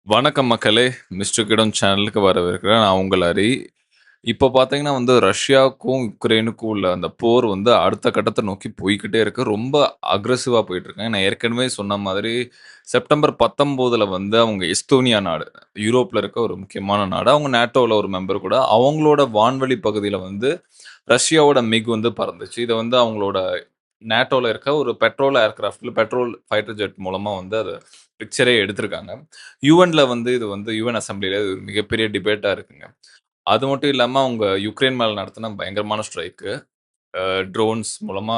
வணக்கம் மக்களே! மிஸ்டர் கிடன் சேனலுக்கு வரவேற்கிறேன். நான் உங்கள் ஹரி. இப்போ பார்த்தீங்கன்னா ரஷ்யாவுக்கும், உக்ரைனுக்கும் உள்ள அந்த போர் அடுத்த கட்டத்த நோக்கி போய்க்கிட்டே இருக்கு. ரொம்ப அக்ரெசிவா போயிட்டுருக்காங்க. நான் ஏற்கனவே சொன்ன மாதிரி செப்டம்பர் 19ல அவங்க எஸ்தோனியா நாடு, யூரோப்ல இருக்க ஒரு முக்கியமான நாடு. அவங்க நேட்டோல ஒரு மெம்பர் கூட. அவங்களோட வான்வழி பகுதியில ரஷ்யாவோட மிக் பறந்துச்சு. இத அவங்களோட நேட்டோல இருக்க ஒரு பெட்ரோல் ஏர்கிராஃப்ட்ல பெட்ரோல் ஃபைட்டர் ஜெட் மூலமா அத பிக்சரே எடுத்திருக்காங்க. யுஎன்ல யுஎன் அசெம்பிளில இது ஒரு மிகப்பெரிய டிபேட்டா இருக்குங்க. அது மட்டும் இல்லாம அவங்க யுக்ரைன் மேல நடத்தின பயங்கரமான ஸ்ட்ரைக்கு. ட்ரோன்ஸ் மூலமா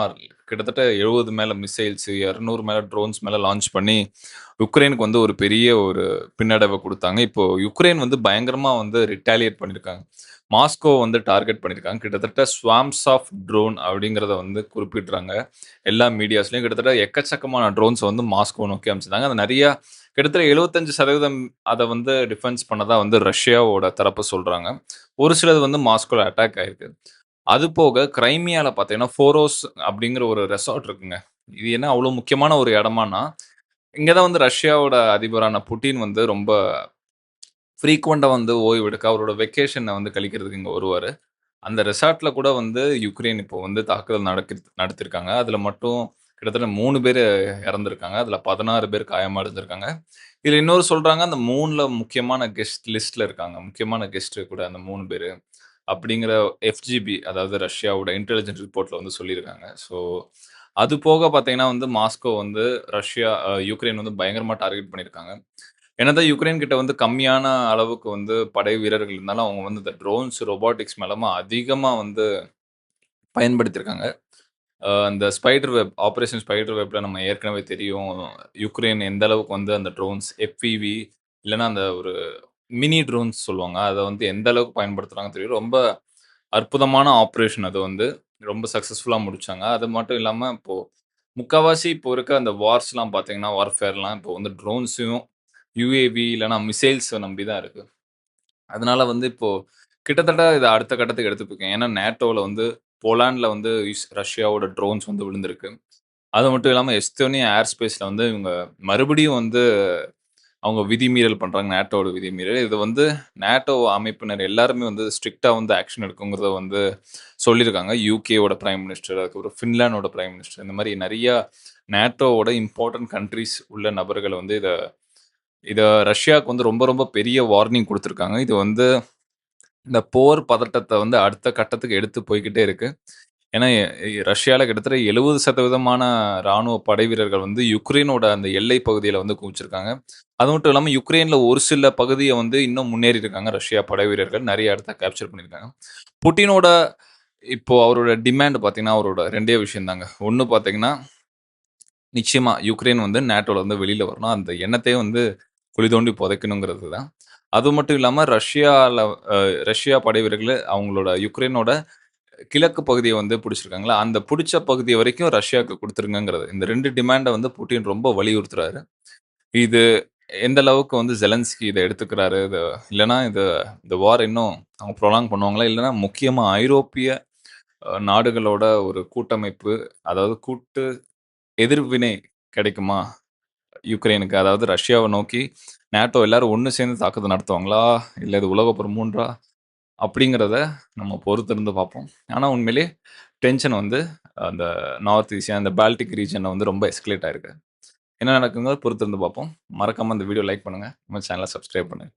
கிட்டத்தட்ட 70 மேல மிசைல்ஸ், 200 மேல ட்ரோன்ஸ் மேல லான்ச் பண்ணி, யுக்ரைனுக்கு ஒரு பெரிய ஒரு பின்னடைவ குடுத்தாங்க. இப்போ யுக்ரைன் பயங்கரமா ரிட்டாலியேட் பண்ணியிருக்காங்க. மாஸ்கோ டார்கெட் பண்ணியிருக்காங்க. கிட்டத்தட்ட ஸ்வாம்ஸ் ஆஃப் ட்ரோன் அப்படிங்கிறத குறிப்பிடுறாங்க. எல்லா மீடியாஸ்லயும் கிட்டத்தட்ட எக்கச்சக்கமான ட்ரோன்ஸ் மாஸ்கோ நோக்கி அனுப்பிச்சிருந்தாங்க. அது நெறைய கிட்டத்தட்ட 75% அத டிஃபென்ஸ் பண்ணதா ரஷ்யாவோட தரப்பு சொல்றாங்க. ஒரு சிலது மாஸ்கோல அட்டாக் ஆயிருக்கு. அது போக கிரைமியால பார்த்தீங்கன்னா, ஃபோரோஸ் அப்படிங்கிற ஒரு ரெசார்ட் இருக்குங்க. இது என்ன அவ்வளோ முக்கியமான ஒரு இடமான்னா, இங்க தான் ரஷ்யாவோட அதிபரான புட்டின் ரொம்ப ஃப்ரீக்வென்ட்டா ஓய்வு எடுக்க அவரோட வெக்கேஷன கழிக்கிறதுக்கு இங்க வருவாரு. அந்த ரெசார்ட்ல கூட யுக்ரைன் இப்போ தாக்குதல் நடத்தியிருக்காங்க. அதுல மட்டும் கிட்டத்தட்ட 3 பேரு இறந்திருக்காங்க. அதுல 16 பேர் காயமடைஞ்சிருக்காங்க. இதுல இன்னொரு சொல்றாங்க, அந்த 3ல முக்கியமான கெஸ்ட் லிஸ்ட்ல இருக்காங்க. முக்கியமான கெஸ்ட் கூட அந்த 3 பேரு. அப்படிங்கிற எஃப்ஜிபி அதாவது ரஷ்யாவோட இன்டெலிஜென்ஸ் ரிப்போர்ட்ல சொல்லியிருக்காங்க. ஸோ, அது போக பார்த்தீங்கன்னா மாஸ்கோ ரஷ்யா யுக்ரைன் பயங்கரமா டார்கெட் பண்ணியிருக்காங்க. என்னதான் யுக்ரைன் கிட்ட கம்மியான அளவுக்கு படை வீரர்கள் இருந்தாலும், அவங்க இந்த ட்ரோன்ஸ், ரொபாட்டிக்ஸ் மேலமா அதிகமா பயன்படுத்தியிருக்காங்க. அந்த ஸ்பைடர் வெப், ஆப்பரேஷன் ஸ்பைடர் வெப்ல நம்ம ஏற்கனவே தெரியும். யுக்ரைன் எந்த அளவுக்கு அந்த ட்ரோன்ஸ், எஃப்பிவி இல்லன்னா அந்த ஒரு மினி ட்ரோன்ஸ் சொல்லுவாங்க. அத எந்த அளவுக்கு பயன்படுத்துறாங்கன்னு தெரியும். ரொம்ப அற்புதமான ஆப்பரேஷன் அது ரொம்ப சக்சஸ்ஃபுல்லா முடிச்சாங்க. அது மட்டும் இல்லாம இப்போ முக்காவாசி இப்போ இருக்க அந்த வார்ஸ்லாம் பார்த்தீங்கன்னா, வார்ஃபேர்லாம் இப்போ ட்ரோன்ஸையும், யுஏவி இல்லன்னா மிசைல்ஸ நம்பி தான் இருக்கு. அதனால இப்போ கிட்டத்தட்ட இத அடுத்த கட்டத்துக்கு எடுத்துட்டு போய்ருக்காங்க. ஏன்னா நேட்டோல போலாண்ட்ல ரஷ்யாவோட ட்ரோன்ஸ் விழுந்திருக்கு. அது மட்டும் இல்லாம எஸ்தோனியா ஏர் ஸ்பேஸ்ல இவங்க மறுபடியும் அவங்க விதிமீறல் பண்றாங்க. நேட்டோட விதிமீறல். இது நேட்டோ அமைப்பினர் எல்லாருமே ஸ்ட்ரிக்ட்டா ஆக்ஷன் எடுக்குங்கிறத சொல்லியிருக்காங்க. யுகேவோட பிரைம் மினிஸ்டர், அதுக்கப்புறம் ஃபின்லாண்டோட பிரைம் மினிஸ்டர் இந்த மாரி நெறைய நேட்டோவோட இம்பார்ட்டன்ட் கன்ட்ரீஸ் உள்ள நபர்கள் இத இத ரஷ்யாவுக்கு ரொம்ப ரொம்ப பெரிய வார்னிங் குடுத்திருக்காங்க. இது இந்த போர் பதட்டத்த அடுத்த கட்டத்துக்கு எடுத்து போய்க்கிட்டே இருக்கு. ஏன்னா, ரஷ்யால கிட்டத்தட்ட 70% ராணுவ படை வீரர்கள் யுக்ரைனோட அந்த எல்லை பகுதியில குவிச்சிருக்காங்க. அது மட்டும் இல்லாம யுக்ரைன்ல ஒரு சில பகுதிய இன்னும் முன்னேறி இருக்காங்க ரஷ்யா படை வீரர்கள். நெறைய இடத்த கேப்சர் பண்ணியிருக்காங்க. புட்டினோட இப்போ அவரோட டிமாண்ட் பார்த்தீங்கன்னா, அவரோட 2டே விஷயம் தாங்க. ஒண்ணு பார்த்தீங்கன்னா, நிச்சயமா யுக்ரைன் நேட்டோல வெளில வரணும். அந்த எண்ணத்தையே குழி தோண்டி புதைக்கணுங்கிறது தான். அது மட்டும் இல்லாம ரஷ்யா படை வீரர்கள் அவங்களோட யுக்ரைனோட கிழக்கு பகுதிய புடிச்சிருக்காங்கல்ல, அந்த புடிச்ச பகுதி வரைக்கும் ரஷ்யாவுக்கு குடுத்துருங்கங்கிறது. இந்த 2 டிமாண்ட புட்டின் ரொம்ப வலியுறுத்துறாரு. இது எந்த அளவுக்கு ஜெலன்ஸ்கி இத எடுத்துக்கிறாரு, இல்லன்னா இந்த வார் இன்னும் அவங்க ப்ரொலாங் பண்ணுவாங்களா? இல்லன்னா முக்கியமா ஐரோப்பிய நாடுகளோட ஒரு கூட்டமைப்பு, அதாவது கூட்டு எதிர்வினை கிடைக்குமா யுக்ரைனுக்கு? அதாவது ரஷ்யாவ நோக்கி நேட்டோ எல்லாரும் ஒண்ணு சேர்ந்து தாக்குதல் நடத்துவாங்களா? இல்ல இது உலகப்போர் 3ஆ? அப்படிங்கிறத நம்ம பொறுத்திருந்து பார்ப்போம். ஆனா உண்மையிலேயே டென்ஷன் அந்த நார்த் ஏசியா, அந்த பால்டிக் ரீஜியன்ல ரொம்ப எஸ்கலேட் ஆயிருக்கு. என்ன நடக்குங்கிறத பொறுத்திருந்து பார்ப்போம். மறக்காம இந்த வீடியோ லைக் பண்ணுங்க. நம்ம சேனல சப்ஸ்கிரைப் பண்ணுங்க.